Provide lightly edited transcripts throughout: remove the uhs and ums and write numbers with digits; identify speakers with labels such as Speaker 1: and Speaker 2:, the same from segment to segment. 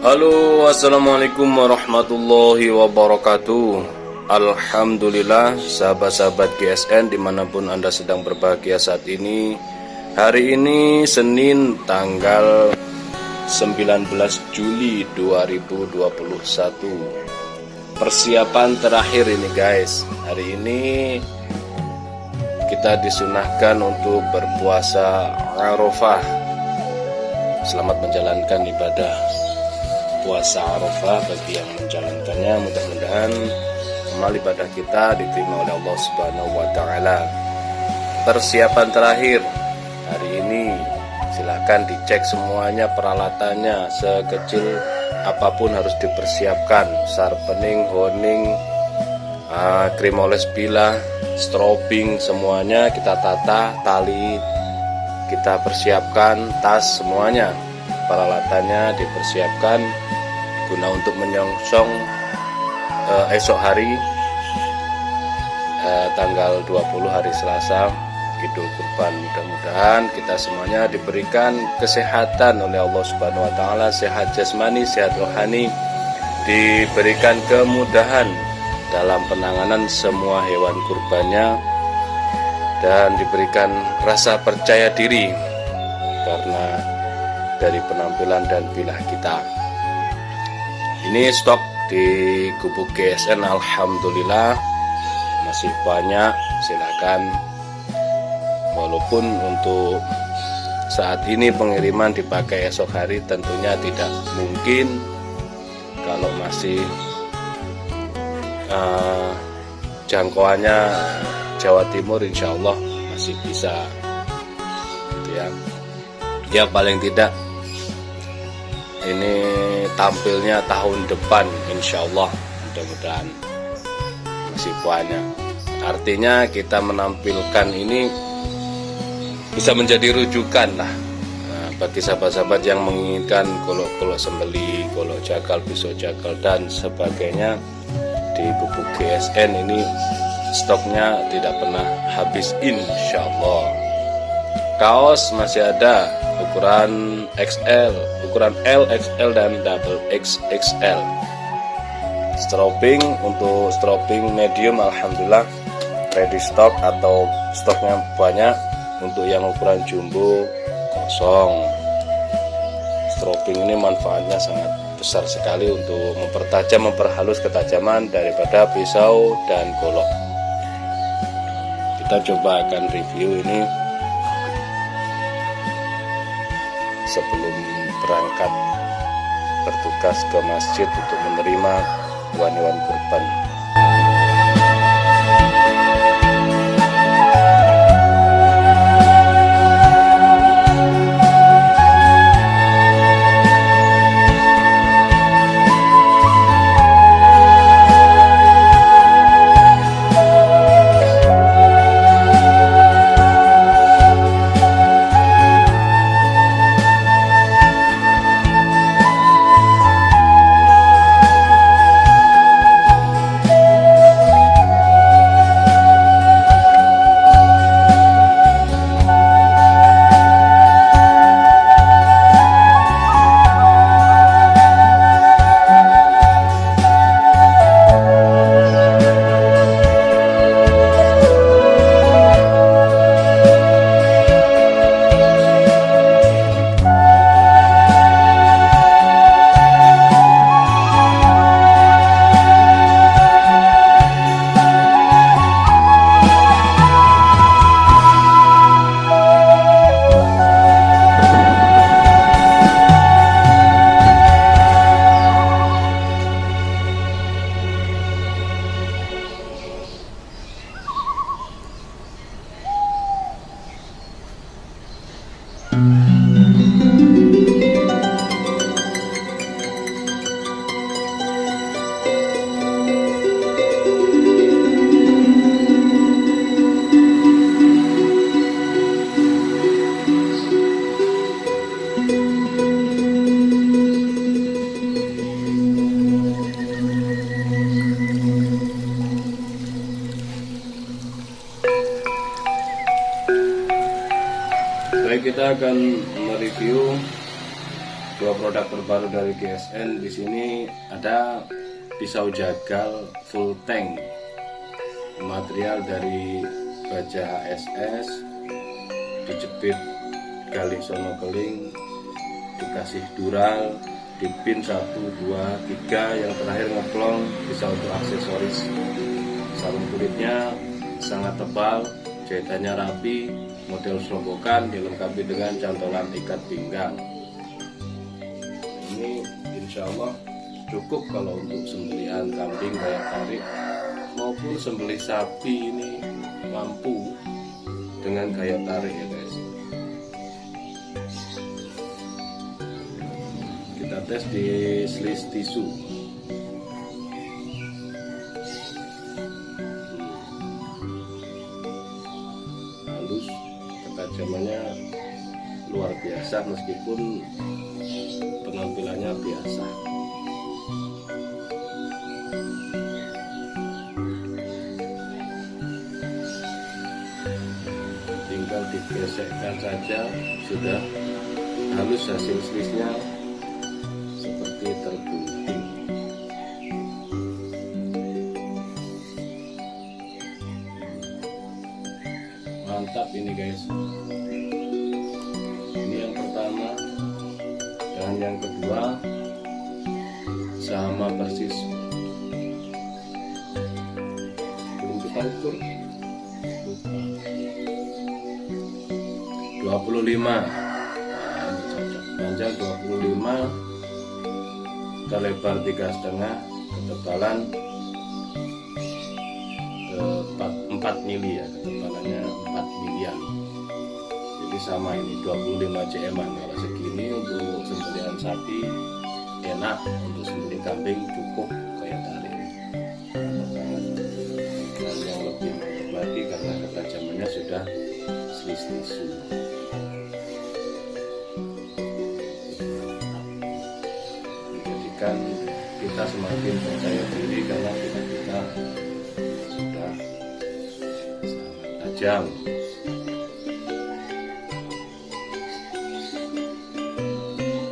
Speaker 1: Halo, assalamualaikum warahmatullahi wabarakatuh. Alhamdulillah, sahabat-sahabat GSN dimanapun Anda sedang berbahagia saat ini. Hari ini Senin tanggal 19 Juli 2021. Persiapan terakhir ini guys. Hari ini kita disunahkan untuk berpuasa Arafah. Selamat menjalankan ibadah puasa Arafah bagi yang menjalankannya. Mudah-mudahan amal ibadah kita diterima oleh Allah Subhanahu wa taala. Persiapan terakhir hari ini, silakan dicek semuanya, peralatannya sekecil apapun harus dipersiapkan. Sharpening, honing, krim oles bilah, strobing, semuanya kita tata, tali kita persiapkan, tas semuanya peralatannya dipersiapkan guna untuk menyongsong esok hari tanggal 20 hari Selasa Idul Kurban. Mudah-mudahan kita semuanya diberikan kesehatan oleh Allah Subhanahu wa taala, sehat jasmani, sehat rohani, diberikan kemudahan dalam penanganan semua hewan kurbannya, dan diberikan rasa percaya diri karena dari penampilan dan bilah kita. Ini stok di gubuk GSN alhamdulillah masih banyak, silakan. Walaupun untuk saat ini pengiriman dipakai esok hari tentunya tidak mungkin. Kalau masih jangkauannya Jawa Timur, insya Allah masih bisa gitu ya. Ya paling tidak ini tampilnya tahun depan insya Allah, mudah-mudahan masih banyak. Artinya kita menampilkan ini bisa menjadi rujukan lah bagi sahabat-sahabat yang menginginkan golok-golok sembeli, golok jagal, pisau jagal dan sebagainya. Di gubuk GSN ini stoknya tidak pernah habis insya Allah. Kaos masih ada ukuran XL, ukuran L, XL dan double XXL. Strobing, untuk strobing medium alhamdulillah ready stock atau stoknya banyak. Untuk yang ukuran jumbo kosong. Strobing ini manfaatnya sangat besar sekali untuk mempertajam, memperhalus ketajaman daripada pisau dan golok. Kita coba akan review ini sebelum berangkat bertugas ke masjid untuk menerima hewan-hewan kurban. Baik, kita akan mereview Dua produk terbaru dari GSN. Di sini ada pisau jagal full tank, material dari baja HSS, dijepit gali sono keling, dikasih dural, dipin 1, 2, 3, yang terakhir ngeplong, bisa untuk aksesoris. Sarung kulitnya sangat tebal, jahitannya rapi, model serombokan, dilengkapi dengan cantolan ikat pinggang. Ini insya Allah cukup kalau untuk sembelihan kambing kayak tarik maupun sembelih sapi, ini mampu dengan gaya tarik ya guys. Kita tes di slis tisu. Halus, ketajamannya luar biasa meskipun penampilannya biasa. Tinggal digesekkan saja, sudah halus hasil slisnya seperti tergunting. Mantap ini guys. Ini yang pertama dan yang kedua sama persis. Belum kita ukur. 25. Nah, ini cocok. Panjang 25, kelebar 3,5, ketebalan 4 mili ya, ketebalannya 4 milian. Jadi sama ini 25 cm-an. Kalau segini untuk sembelihan sapi enak, untuk sembelih kambing cukup kayak tarik. Dan yang lebih mantap lagi karena ketajamannya sudah slis tisu. Menjadikan kita semakin percaya diri karena kita sudah sangat tajam.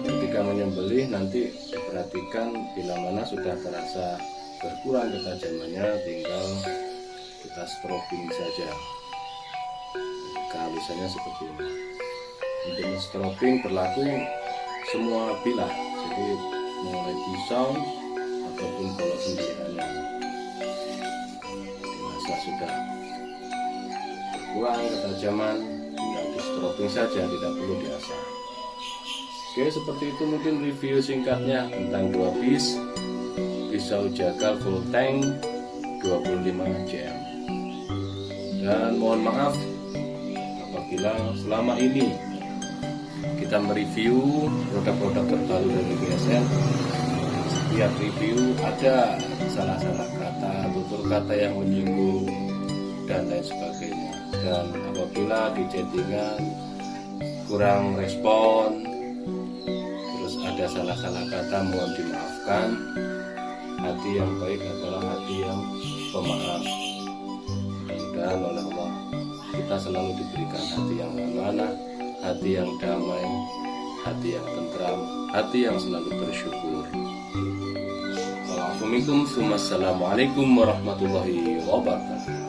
Speaker 1: Ketika menyembelih nanti perhatikan bila mana sudah terasa berkurang ketajamannya, tinggal kita strobing saja. Kehalusannya seperti ini. Untuk strobing berlaku semua bilah, jadi mulai pisau ataupun kalau sembelihannya dirasa sudah berkurang ketajaman, tinggal di strobing saja, tidak perlu diasah. Oke, seperti itu mungkin review singkatnya tentang 2 piece pisau jagal full tank 25 cm. Dan mohon maaf apabila selama ini kita mereview produk-produk terbaru dari GSN, setiap review ada salah-salah kata, tutur kata yang menyinggung dan lain sebagainya. Dan apabila di chattingan kurang respon, terus ada salah-salah kata, mohon dimaafkan. Hati yang baik adalah hati yang pemaaf. Dan oleh Allah kita selalu diberikan hati yang amanah, hati yang damai, hati yang tentram, hati yang selalu bersyukur. Assalamualaikum warahmatullahi wabarakatuh.